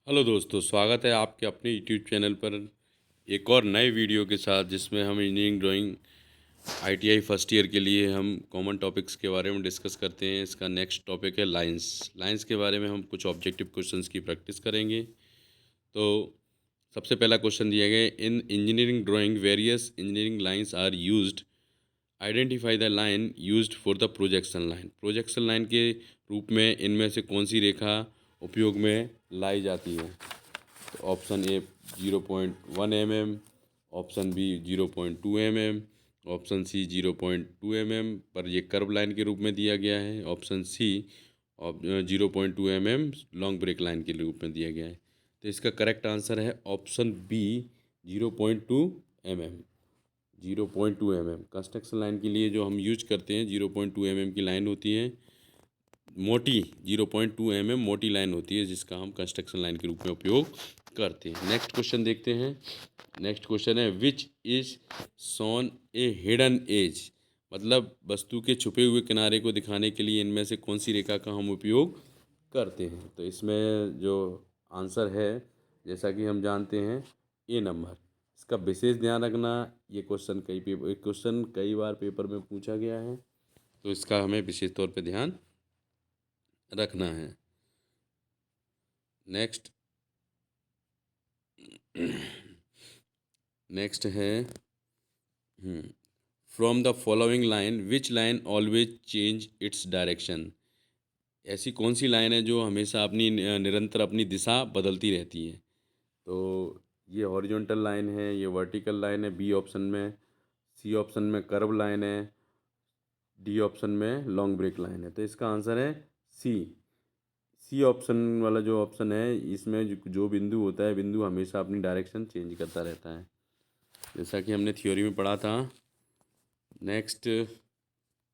Hello दोस्तों, स्वागत है आपके अपने यूट्यूब चैनल पर एक और नए वीडियो के साथ, जिसमें हम engineering drawing ITI first year के लिए हम कॉमन टॉपिक्स के बारे में डिस्कस करते हैं। इसका नेक्स्ट टॉपिक है लाइंस के बारे में हम कुछ ऑब्जेक्टिव क्वेश्चंस की प्रैक्टिस करेंगे। तो सबसे पहला क्वेश्चन दिया गया है, in engineering drawing various engineering lines are used, identify the line used for the projection line. Projection line के रूप में इनमें से कौन सी रेखा उपयोग में लाई जाती है? तो option A 0.1 mm, option B 0.2 mm, option C 0.2 mm पर ये कर्व लाइन के रूप में दिया गया है, option C 0.2 mm long break line के रूप में दिया गया है। तो इसका करेक्ट आंसर है option B 0.2 mm। 0.2 mm construction line के लिए जो हम यूज करते हैं, 0.2 mm की लाइन होती है, मोटी 0.2 mm मोटी लाइन होती है, जिसका हम कंस्ट्रक्शन लाइन के रूप में उपयोग करते हैं। नेक्स्ट क्वेश्चन देखते हैं। नेक्स्ट क्वेश्चन है, which is shown a hidden edge, मतलब वस्तु के छुपे हुए किनारे को दिखाने के लिए इनमें से कौन सी रेखा का हम उपयोग करते हैं? तो इसमें जो आंसर है, जैसा कि हम जानते हैं, ए नंबर। इसका विशेष ध्यान रखना, ये क्वेश्चन कई बार पेपर में पूछा गया है, तो इसका हमें विशेष तौर पे ध्यान रखना है। नेक्स्ट नेक्स्ट है, from the following line which line always change its direction. ऐसी कौन सी लाइन है जो हमेशा अपनी निरंतर अपनी दिशा बदलती रहती है? तो ये हॉरिजॉन्टल लाइन है, ये वर्टिकल लाइन है बी ऑप्शन में, सी ऑप्शन में कर्व लाइन है, डी ऑप्शन में लॉन्ग ब्रेक लाइन है। तो इसका आंसर है सी। सी ऑप्शन वाला जो ऑप्शन है, इसमें जो बिंदु होता है, बिंदु हमेशा अपनी डायरेक्शन चेंज करता रहता है, जैसा कि हमने थ्योरी में पढ़ा था। नेक्स्ट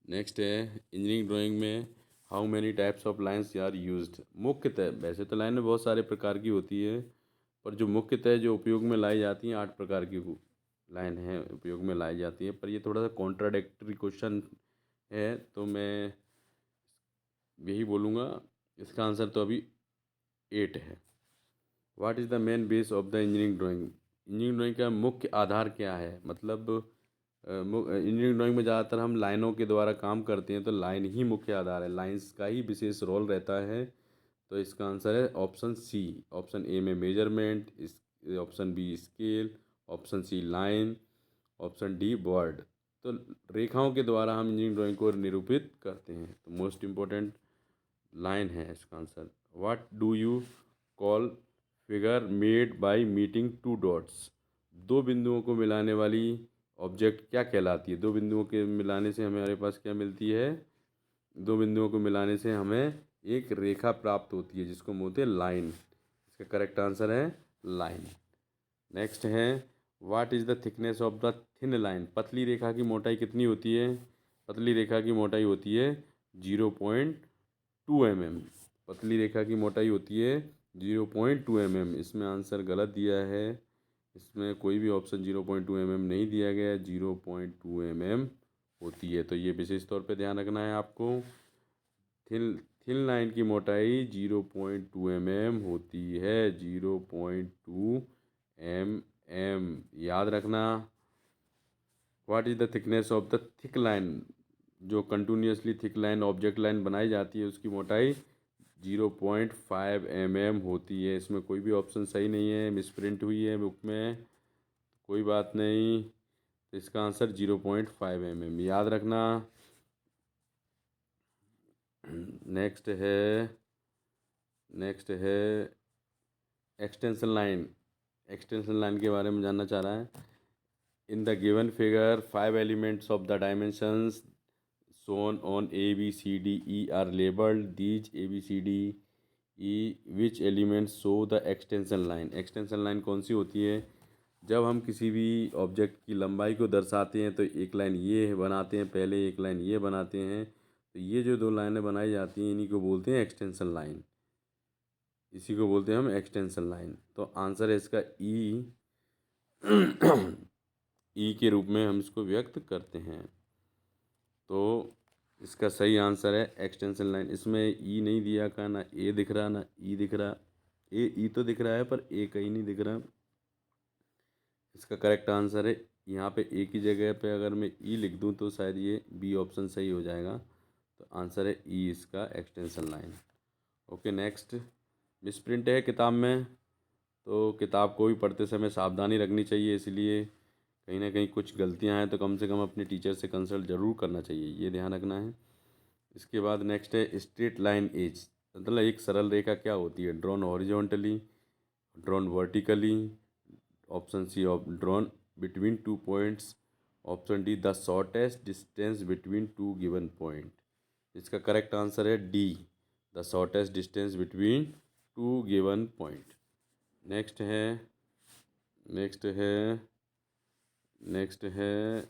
नेक्स्ट है, इंजीनियरिंग ड्राइंग में how many types of lines are used. मुख्यतः वैसे तो लाइन में बहुत सारे प्रकार की होती है, पर जो मुख्यतः जो उपयोग में लाई जाती हैं, 8 प्रकार की लाइन है उपयोग में लाई जाती है। पर ये थोड़ा सा कॉन्ट्राडिक्टरी क्वेश्चन है, तो मैं यही बोलूँगा, इसका आंसर तो अभी 8 है। What is the main base of the engineering drawing. Engineering drawing का मुख्य आधार क्या है? मतलब इंजीनियरिंग ड्राइंग में ज़्यादातर हम लाइनों के द्वारा काम करते हैं, तो लाइन ही मुख्य आधार है, लाइंस का ही विशेष रोल रहता है। तो इसका आंसर है ऑप्शन सी। ऑप्शन ए में मेजरमेंट, इस option B scale, option C line, option D word. तो रेखाओं के द्वारा हम इंजीनियरिंग ड्राइंग को निरूपित करते हैं, तो मोस्ट इम्पोर्टेंट लाइन है इसका answer. What do you call figure made by meeting to dots. दो बिंदुओं को मिलाने वाली ऑब्जेक्ट क्या कहलाती है? दो बिंदुओं के मिलाने से हमारे पास क्या मिलती है? दो बिंदुओं को मिलाने से हमें एक रेखा प्राप्त होती है, जिसको हम बोलते हैं लाइन। इसका करेक्ट आंसर है लाइन। नेक्स्ट है, what is the thickness of the thin line. पतली रेखा की मोटाई कितनी होती है? पतली रेखा की मोटाई होती है 0.2 mm। पतली रेखा की मोटाई होती है 0.2 mm। इसमें आंसर गलत दिया है, इसमें कोई भी ऑप्शन 0.2 mm नहीं दिया गया है, 0.2 mm होती है। तो ये विशेष तौर पे ध्यान रखना है आपको। थिन थिन लाइन की मोटाई 0.2 mm होती है, 0.2 mm याद रखना। What is the thickness of the thick line. जो continuously thick line object line बनाई जाती है, उसकी मोटाई 0.5 mm होती है। इसमें कोई भी ऑप्शन सही नहीं है, मिसप्रिंट हुई है बुक में, कोई बात नहीं। तो इसका आंसर 0.5 mm याद रखना। नेक्स्ट है नेक्स्ट है एक्सटेंशन लाइन। एक्सटेंशन लाइन के बारे में जानना चाह रहा है। In the given figure 5 elements of the dimensions shown on A B C D E are labeled these A B C D E which elements show the extension line। extension line कौन सी होती है? जब हम किसी भी object की लंबाई को दर्शाते हैं, तो एक लाइन ये बनाते हैं पहले, एक लाइन ये बनाते हैं। तो ये जो दो लाइनें बनाई जाती हैं, इन्हीं को बोलते हैं एक्सटेंशन लाइन। इसी को बोलते हैं हम एक्सटेंशन लाइन। तो आंसर है इसका ई। ई के रूप में हम इसको व्यक्त करते हैं। तो इसका सही आंसर है एक्सटेंशन लाइन। इसमें ई नहीं दिया का, ना ए दिख रहा ना ई दिख रहा, ई तो दिख रहा है पर ए कहीं नहीं दिख रहा। इसका करेक्ट आंसर है, यहाँ पे ए की जगह पे अगर मैं ई लिख दूँ तो शायद ये बी ऑप्शन सही हो जाएगा। तो आंसर है ई इसका, extension line. Okay next, misprint है किताब में, तो किताब को भी पढ़ते समय सावधानी रखनी चाहिए, इसलिए कहीं ना कहीं कुछ गलतियां हैं तो कम से कम अपने टीचर से कंसल्ट ज़रूर करना चाहिए, ये ध्यान रखना है। इसके बाद नेक्स्ट है स्ट्रेट लाइन एज, मतलब एक सरल रेखा क्या होती है? Drawn horizontally, drawn vertically, option C of drawn between two points, option D the shortest distance between two given point. इसका करेक्ट आंसर है D, the shortest distance between two given point. Next है next है next है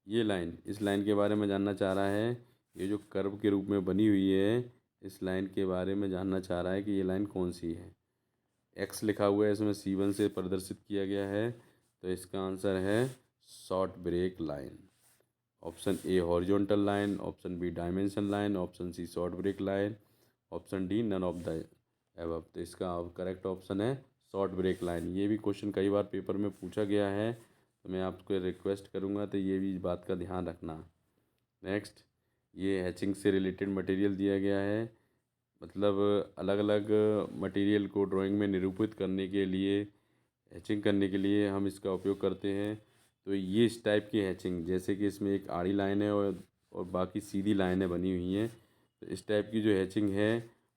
ये line, इस line के बारे में जानना चाह रहा है। ये जो कर्व के रूप में बनी हुई है, इस लाइन के बारे में जानना चाह रहा है कि ये लाइन कौन सी है। एक्स लिखा हुआ है, इसमें C1 से प्रदर्शित किया गया है, तो इसका आंसर है short break line. Option A horizontal line, option B dimension line, option C short break line, option D none of the above. तो इसका करेक्ट ऑप्शन है शॉर्ट ब्रेक लाइन। ये भी क्वेश्चन कई बार पेपर में पूछा गया है, तो मैं आपको रिक्वेस्ट करूँगा तो ये भी बात का ध्यान रखना। नेक्स्ट, ये हैचिंग से रिलेटेड मटेरियल दिया गया है, मतलब अलग अलग मटेरियल को ड्राइंग में निरूपित करने के लिए, हैचिंग करने के लिए हम इसका उपयोग करते हैं। तो ये इस टाइप की हैचिंग, जैसे कि इसमें एक आड़ी लाइन है और बाकी सीधी लाइनें बनी हुई हैं, तो इस टाइप की जो हैचिंग है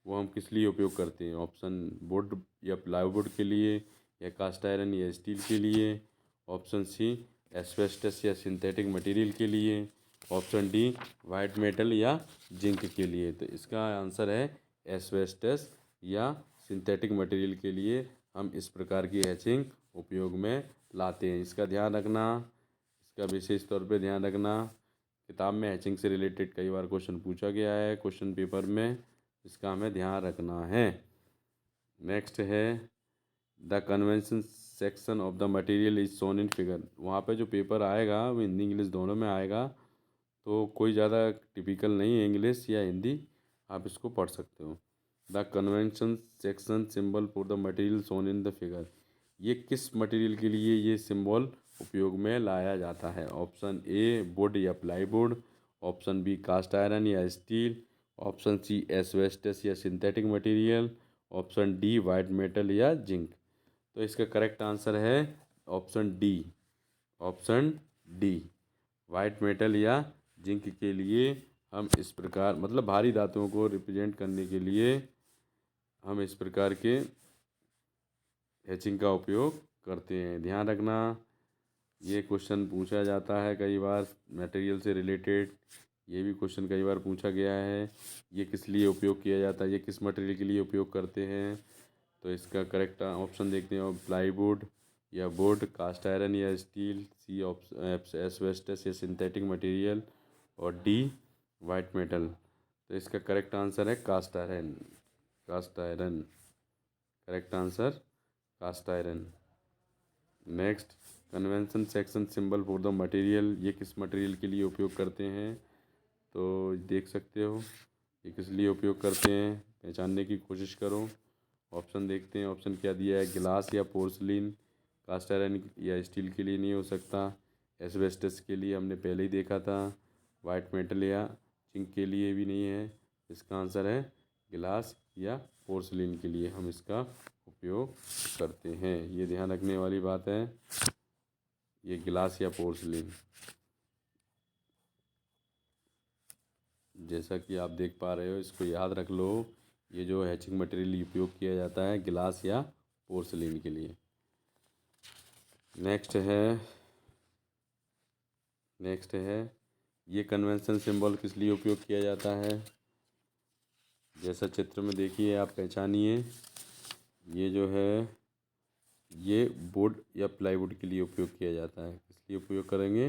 वो हम किस लिए उपयोग करते हैं? ऑप्शन वुड या प्लाईवुड के लिए, या कास्ट आयरन या स्टील के लिए, ऑप्शन सी एस्बेस्टस या सिंथेटिक मटेरियल के लिए, ऑप्शन डी वाइट मेटल या जिंक के लिए। तो इसका आंसर है एस्बेस्टस या सिंथेटिक मटेरियल के लिए हम इस प्रकार की हैचिंग उपयोग में लाते हैं। इसका ध्यान रखना, इसका विशेष तौर पे ध्यान रखना। किताब में हैचिंग से रिलेटेड कई बार क्वेश्चन पूछा गया है क्वेश्चन पेपर में, इसका हमें ध्यान रखना है। नेक्स्ट है the convention section of the material is shown in figure. वहाँ पे जो पेपर आएगा वो हिंदी इंग्लिश दोनों में आएगा, तो कोई ज़्यादा टिपिकल नहीं है, इंग्लिश या हिंदी आप इसको पढ़ सकते हो। The convention section symbol for the material shown in the figure, ये किस मटेरियल के लिए ये सिंबल उपयोग में लाया जाता है? ऑप्शन ए वुड या plywood, option B cast iron या स्टील, ऑप्शन सी एस्बेस्टस या synthetic material, option D white metal या जिंक। तो इसका करेक्ट आंसर है option D, option D white metal या जिंक के लिए हम इस प्रकार, मतलब भारी धातुओं को रिप्रेजेंट करने के लिए हम इस प्रकार के हैचिंग का उपयोग करते हैं। ध्यान रखना, ये क्वेश्चन पूछा जाता है कई बार मटेरियल से रिलेटेड, ये भी क्वेश्चन कई बार पूछा गया है। ये किस लिए उपयोग किया जाता है, ये किस मटेरियल के लिए उपयोग करते हैं? तो इसका करेक्ट ऑप्शन देखते हैं, प्लाईवुड या वुड, कास्ट आयरन या स्टील, सी एस्बेस्टस या सिंथेटिक मटेरियल, और डी वाइट मेटल। तो इसका करेक्ट आंसर है cast iron, cast iron, correct answer cast iron. Next, convention section symbol for the material, ये किस मटेरियल के लिए उपयोग करते हैं? तो देख सकते हो ये किस लिए उपयोग करते हैं, पहचानने की कोशिश करो। ऑप्शन देखते हैं, ऑप्शन क्या दिया है, गिलास या पोर्सलिन, कास्ट आयरन या स्टील के लिए नहीं हो सकता, एस्बेस्टस के लिए हमने पहले ही देखा था, वाइट मेटल या जिंक के लिए भी नहीं है। इसका आंसर है गिलास या पोर्सलिन के लिए हम इसका उपयोग करते हैं, ये ध्यान रखने वाली बात है। ये गिलास या पोर्सलिन, जैसा कि आप देख पा रहे हो, इसको याद रख लो, ये जो हैचिंग मटेरियल उपयोग किया जाता है गिलास या पोर्सलिन के लिए। नेक्स्ट है ये कन्वेंशन सिंबल किस लिए उपयोग किया जाता है? जैसा चित्र में देखिए, आप पहचानिए, ये जो है ये वुड या प्लाईवुड के लिए उपयोग किया जाता है। किस लिए उपयोग करेंगे?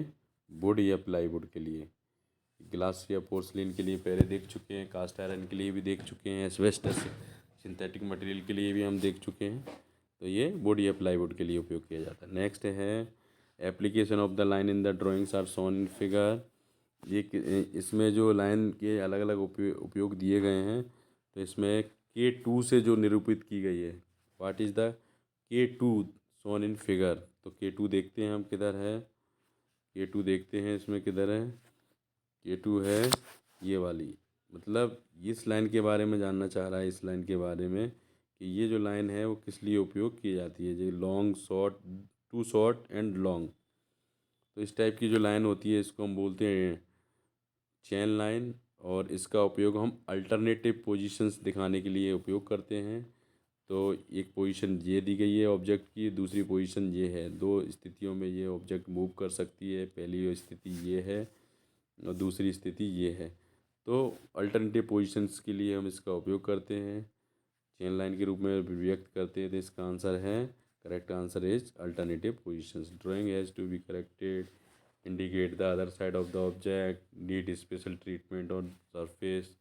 वुड या प्लाईवुड के लिए। गिलास या पोर्सलिन के लिए पहले देख चुके हैं, कास्ट आयरन के लिए भी देख चुके हैं, एस्बेस्टस सिंथेटिक मटेरियल के लिए भी हम देख चुके हैं। तो ये वुड या प्लाईवुड के लिए उपयोग किया जाता है। नेक्स्ट है application of the line in the drawings are shown in figure, ये इसमें जो लाइन के अलग अलग उपयोग दिए गए हैं, तो इसमें K2 से जो निरूपित की गई है, what is the K2 shown in figure. तो K2 देखते हैं हम किधर है। K2 देखते हैं इसमें किधर है। K2 है ये वाली। मतलब इस लाइन के बारे में जानना चाह रहा है, इस लाइन के बारे में कि ये जो लाइन है वो किस लिए उपयोग की जाती है। जो long short, two short and long, तो इस टाइप की जो लाइन होती है इसको हम बोलते हैं चेन लाइन। और इसका उपयोग हम अल्टरनेटिव पोजीशंस दिखाने के लिए उपयोग करते हैं। तो एक पोजीशन ये दी गई है ऑब्जेक्ट की, दूसरी पोजीशन ये है। दो स्थितियों में ये ऑब्जेक्ट मूव कर सकती है। पहली स्थिति ये है और दूसरी स्थिति ये है। तो अल्टरनेटिव पोजीशंस के लिए हम इसका उपयोग करते हैं, चेन लाइन के रूप में व्यक्त करते हैं। तो इसका आंसर है, correct answer is alternative positions. Drawing has to be corrected, indicate the other side of the object, need special treatment on surface।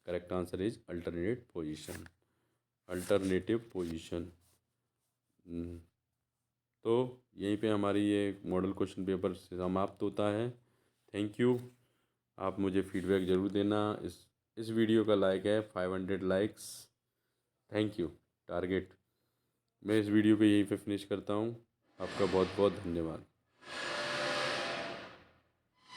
correct answer is alternate position, alternative position। तो यहीं पे हमारी ये मॉडल क्वेश्चन पेपर समाप्त होता है। Thank you. आप मुझे फीडबैक ज़रूर देना। इस वीडियो का लाइक है 500 लाइक्स। Thank you. टारगेट, मैं इस वीडियो को यहीं पे फिनिश करता हूँ। आपका बहुत बहुत धन्यवाद।